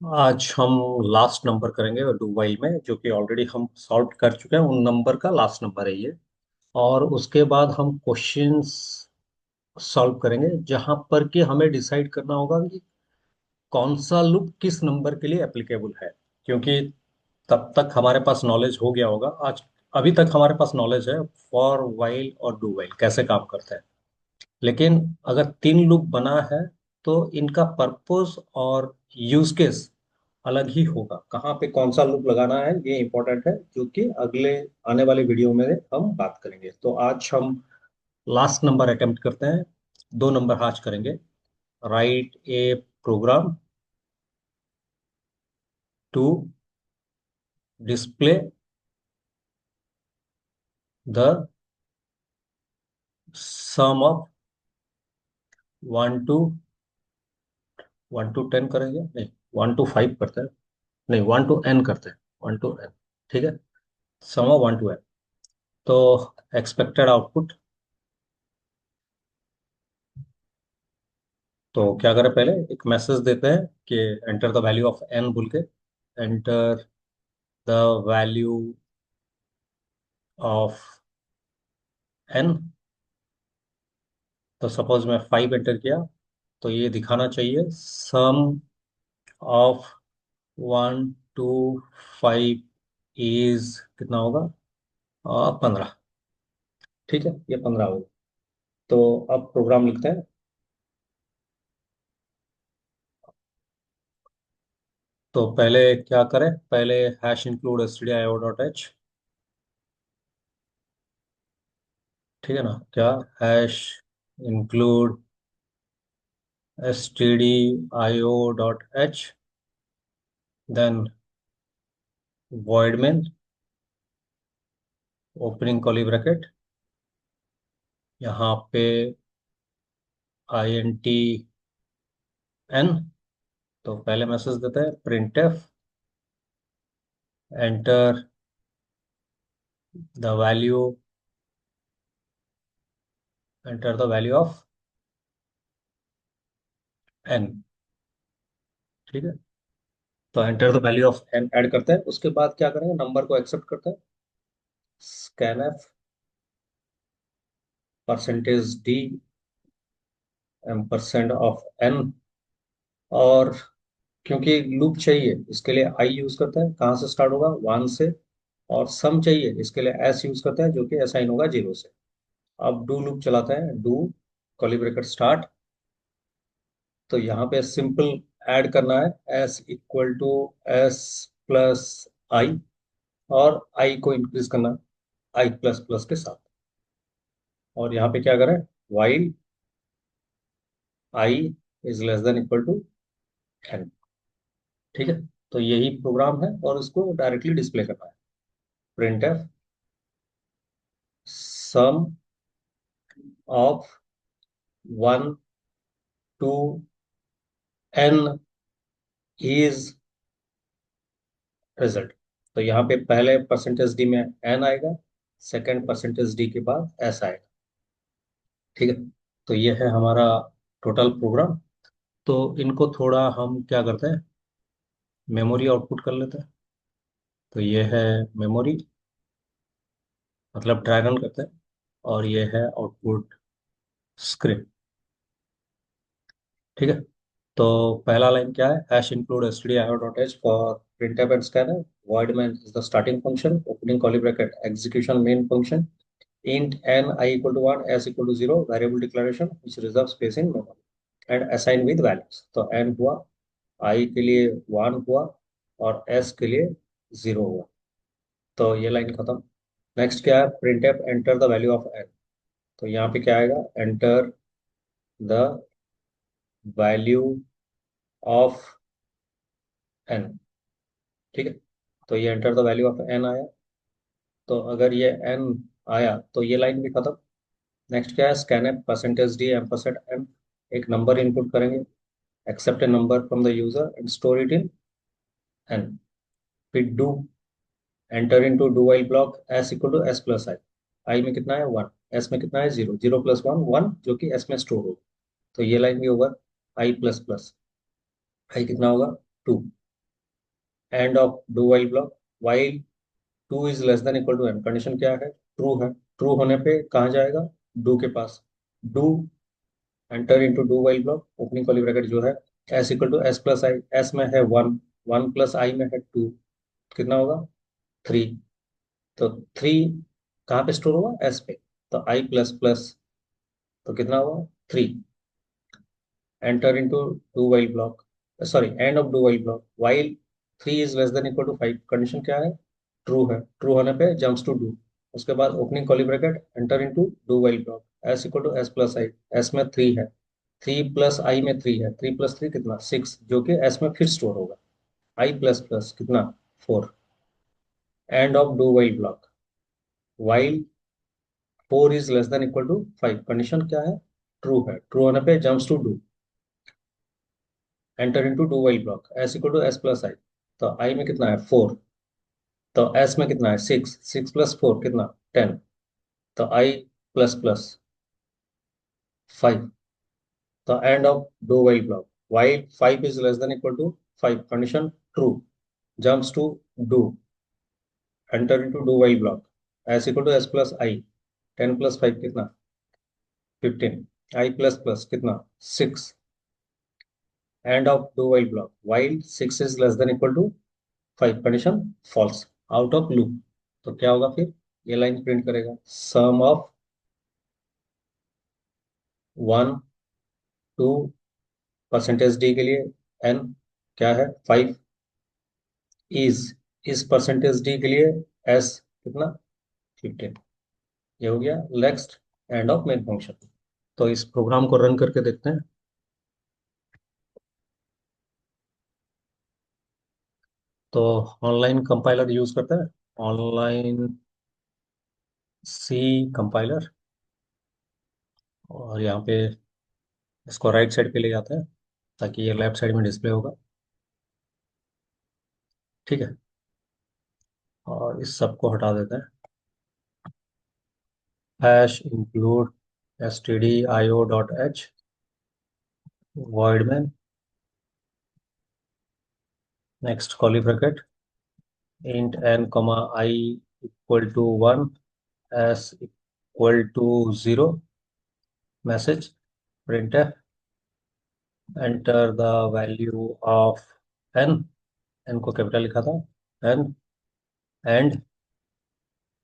आज हम last number करेंगे डू वाइल में, जो कि ऑलरेडी हम सॉल्व कर चुके हैं। उन नंबर का लास्ट नंबर है ये। और उसके बाद हम क्वेश्चंस सॉल्व करेंगे, जहां पर कि हमें डिसाइड करना होगा कि कौन सा लूप किस नंबर के लिए एप्लीकेबल है। क्योंकि तब तक हमारे पास नॉलेज हो गया होगा। आज अभी तक हमारे पास नॉलेज है फॉर वाइल और डू वाइल कैसे काम करता है। लेकिन अगर तीन लूप बना है तो इनका पर्पस और यूज केस अलग ही होगा। कहाँ पे कौन सा लूप लगाना है ये इंपॉर्टेंट है, जो कि अगले आने वाले वीडियो में हम बात करेंगे। तो आज हम लास्ट नंबर अटेम्प्ट करते हैं। दो नंबर आज करेंगे। Write a program to display the sum of 1 to 10 करेंगे, नहीं 1 to 5 करते हैं, नहीं 1 to n करते हैं, 1 to n। ठीक है, सम ऑफ 1 to n। तो एक्सपेक्टेड आउटपुट, तो क्या करें, पहले एक मैसेज देते हैं कि enter the value of n बोल के। Enter the value of n। तो सपोज मैं 5 एंटर किया, तो ये दिखाना चाहिए सम ऑफ 1 to 5 इज कितना होगा, 15। ठीक है, ये 15 होगा। तो अब प्रोग्राम लिखते हैं। तो पहले क्या करें, पहले हैश इंक्लूड stdio.h। ठीक है ना, क्या hash include stdio.h, then void main, opening curly bracket, यहाँ पे int n। तो पहले मैसेज देते हैं printf enter the value, enter the value of n। ठीक है, तो enter the value of n add करते हैं। उसके बाद क्या करेंगे, नंबर को एक्सेप्ट करते हैं। scanf %d %of n। और क्योंकि लूप चाहिए इसके लिए आई यूज करते हैं, कहाँ से स्टार्ट होगा, 1 से। और सम चाहिए इसके लिए एस यूज करते हैं, जो कि असाइन होगा 0 से। अब डू लूप चलाते हैं, डू कर्ली ब्रैकेट स्टार्ट। तो यहाँ पे सिंपल ऐड करना है, s equal to S plus i, और आई को इंक्रीज करना है आई प्लस प्लस के साथ। और यहाँ पे क्या करें, while I is less than equal to 10। ठीक है, तो यही प्रोग्राम है और इसको डायरेक्टली डिस्प्ले करना है। Printf sum of 1 to n is result. तो यहाँ पे पहले %d में n आएगा, सेकंड %d के बाद s आएगा। ठीक है, तो ये है हमारा टोटल प्रोग्राम। तो इनको थोड़ा हम क्या करते हैं, मेमोरी आउटपुट कर लेते हैं। तो ये है मेमोरी, मतलब ड्रैगन करते हैं। और ये है आउटपुट स्क्रिप्ट। ठीक है, तो पहला लाइन क्या है, hash include stdio.h for printf and scanf। void main is the starting function, opening curly bracket execution main function, int n I equal to 1 s equal to 0 variable declaration which reserves space in memory and assign with values। तो n हुआ, I के लिए 1 हुआ, और s के लिए 0 हुआ। तो ये लाइन खत्म। नेक्स्ट क्या है, printf enter the value of n। तो यहाँ पे क्या आएगा, enter the value of n। ठीक है, तो ये enter the value of n आया। तो अगर ये n आया तो ये लाइन भी खत्म। नेक्स्ट क्या है, स्कैनफ %d %m। एक नंबर इनपुट करेंगे, accept a number from the user and store it in n। फिर do enter into do while block s equal to s plus i. I में कितना है 1, s में कितना है 0, 0 प्लस 1 1, जो कि s में स्टोर होगा। तो ये लाइन भी over, I plus plus I कितना होगा 2। End of do while block, while two is less than equal to N, condition क्या है, ट्रू है। ट्रू होने पे कहाँ जाएगा, डू के पास। Do, enter into do while block, opening curly bracket जो है, s equal to S plus I, S में है वन, वन प्लस आई में है टू, कितना होगा, थ्री। तो थ्री कहाँ पे स्टोर हुआ, एस पे, तो आई प्लस प्लस, तो कितना हुआ, three. Enter into do while block, sorry end of do while block, while three is less than equal to five, condition क्या है, ट्रू है। ट्रू होने पे जंप्स टू डू, उसके बाद opening curly bracket, enter into do while block, S equal to S plus I, S में three है, three plus I में थ्री है, थ्री प्लस थ्री कितना, सिक्स, जो कि एस में फिर स्टोर होगा, आई प्लस प्लस कितना, four. End of do while block, while four is less than equal to five, condition क्या है, ट्रू है। ट्रू होने पे jumps to do, enter into do while block, S equal to S plus i, तो i में कितना है, four, तो एस में कितना है, सिक्स, सिक्स प्लस फोर कितना, टेन, तो आई प्लस प्लस फाइव। तो end of do while block, while five is less than equal to five, condition true, jumps to do, enter into do while block, S equal to S plus I, ten plus five कितना, fifteen, I plus plus कितना, six. End of do while block, while six is less than equal to five, condition false, out of loop. तो क्या होगा फिर, ये line print करेगा, sum of one two, percentage d के लिए n क्या है, फाइव, इज, इस परसेंटेज डी के लिए एस कितना, फिफ्टीन। ये हो गया next, end of main function. तो इस प्रोग्राम को रन करके देखते हैं। तो ऑनलाइन कंपाइलर यूज करते हैं, ऑनलाइन सी कंपाइलर, और यहाँ पे इसको राइट साइड पे ले जाते हैं ताकि ये लेफ्ट साइड में डिस्प्ले होगा। ठीक है, और इस सब को हटा देते हैं, हैश इंक्लूड stdio.h, void में next curly bracket, int n comma I equal to 1, s equal to 0, message printf, enter the value of n, n को कैपिटल लिखा था, n, एंड,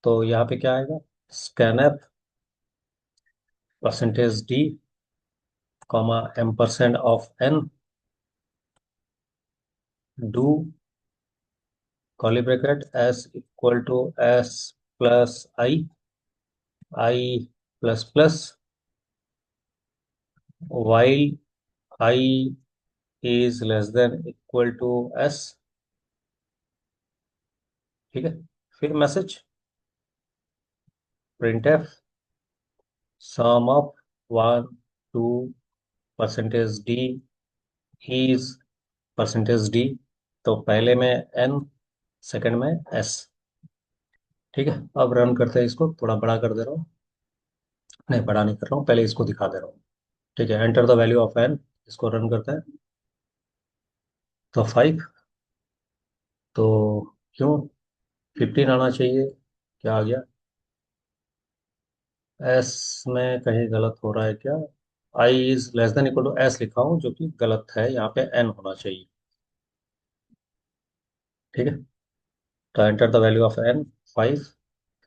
तो यहाँ पे क्या आएगा, scanf percentage D comma ampersand of n, do curly bracket s equal to s plus I plus plus, while I is less than equal to s। ठीक है, फिर message printf sum of one two, percentage D is, percentage D, तो पहले में n, second में s। ठीक है, अब रन करते हैं, इसको थोड़ा बड़ा कर दे रहा हूँ, नहीं बड़ा नहीं कर रहा हूँ, पहले इसको दिखा दे रहा हूँ। ठीक है, enter the value of n, इसको रन करते हैं, तो फाइव, तो क्यों, फिफ्टीन आना चाहिए, क्या आ गया, एस में कहीं गलत हो रहा है क्या, i is less than equal to s लिखा हूं जो कि गलत है, यहाँ पे एन होना चाहिए। ठीक है, तो enter the value of N, five,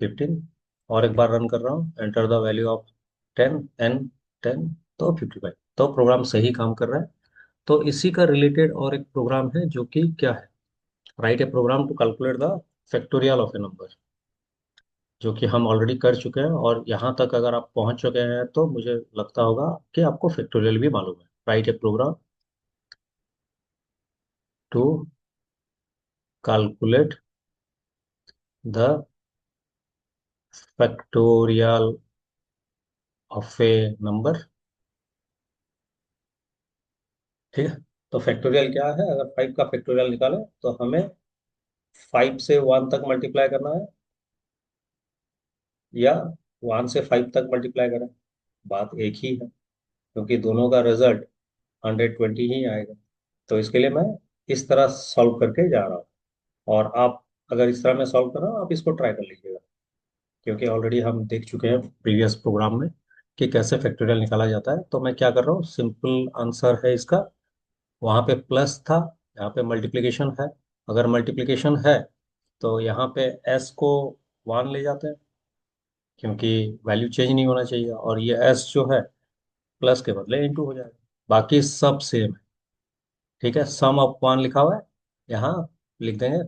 fifteen, और एक बार रन कर रहा हूँ, enter the value of ten, N, ten, तो 55। तो प्रोग्राम सही काम कर रहा है। तो इसी का रिलेटेड और एक प्रोग्राम है जो कि क्या है, write a program to calculate the factorial of a number, जो कि हम ऑलरेडी कर चुके हैं, और यहाँ तक अगर आप पहुंच चुके हैं तो मुझे लगता होगा कि आपको फैक्टोरियल भी मालूम है। Write a program to calculate the factorial of a number. ठीक है, तो फैक्टोरियल क्या है, अगर फाइव का फैक्टोरियल निकालें तो हमें फाइव से वन तक मल्टीप्लाई करना है, या वन से फाइव तक मल्टीप्लाई करें, बात एक ही है, क्योंकि दोनों का रिजल्ट 120 ही आएगा। तो इसके लिए मैं इस तरह सॉल्व करके जा रहा हूँ। और आप अगर इस तरह में सॉल्व कर रहे हो, आप इसको ट्राई कर लीजिएगा, क्योंकि ऑलरेडी हम देख चुके हैं प्रीवियस प्रोग्राम में कि कैसे फैक्टोरियल निकाला जाता है। तो मैं क्या कर रहा हूँ, सिंपल आंसर है इसका, वहाँ पे प्लस था, यहाँ पे मल्टीप्लिकेशन है। अगर मल्टीप्लिकेशन है तो यहाँ पे एस को 1 ले जाते हैं, क्योंकि वैल्यू चेंज नहीं होना चाहिए, और ये एस जो है प्लस के बदले इंटू हो जाएगा। बाकी सब सेम है। ठीक है, सम ऑफ 1 लिखा हुआ है, यहाँ लिख देंगे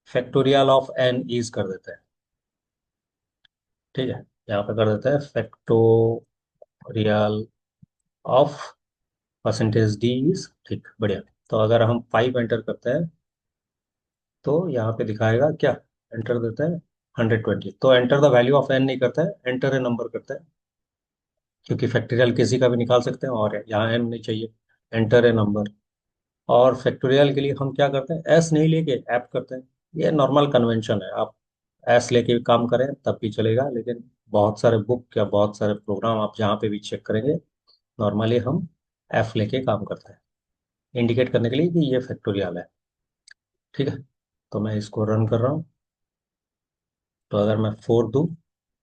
फैक्टोरियल ऑफ एन इज कर देते हैं। ठीक है, यहाँ पे कर देते हैं factorial of percentage D is. ठीक, बढ़िया। तो अगर हम 5 एंटर करते हैं तो यहाँ पे दिखाएगा क्या, एंटर देते हैं 120। तो enter the value of N नहीं करता है, एंटर ए नंबर करता है, क्योंकि फैक्टोरियल किसी का भी निकाल सकते हैं और यहाँ एन नहीं चाहिए, एंटर ए नंबर। और फैक्टोरियल के लिए हम क्या करते हैं, एस नहीं लेके ऐप करते हैं। ये नॉर्मल कन्वेंशन है, आप एस लेके भी काम करें तब भी चलेगा, लेकिन बहुत सारे बुक या बहुत सारे प्रोग्राम आप जहाँ पे भी चेक करेंगे, नॉर्मली हम एफ लेके काम करते हैं, इंडिकेट करने के लिए कि ये फैक्टोरियल है। ठीक है, तो मैं इसको रन कर रहा हूँ। तो अगर मैं 4 दूँ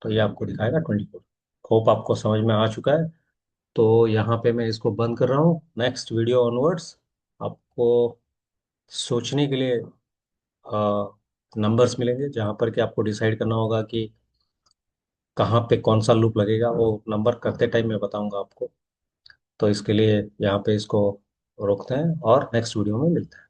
तो ये आपको दिखाएगा 24। होप आपको समझ में आ चुका है। तो यहाँ पे मैं इसको बंद कर रहा हूँ। नेक्स्ट वीडियो ऑनवर्ड्स आपको सोचने के लिए नंबर्स मिलेंगे, जहाँ पर कि आपको डिसाइड करना होगा कि कहाँ पे कौन सा लूप लगेगा। वो नंबर करते टाइम मैं बताऊंगा आपको। तो इसके लिए यहाँ पे इसको रोकते हैं और नेक्स्ट वीडियो में मिलते हैं।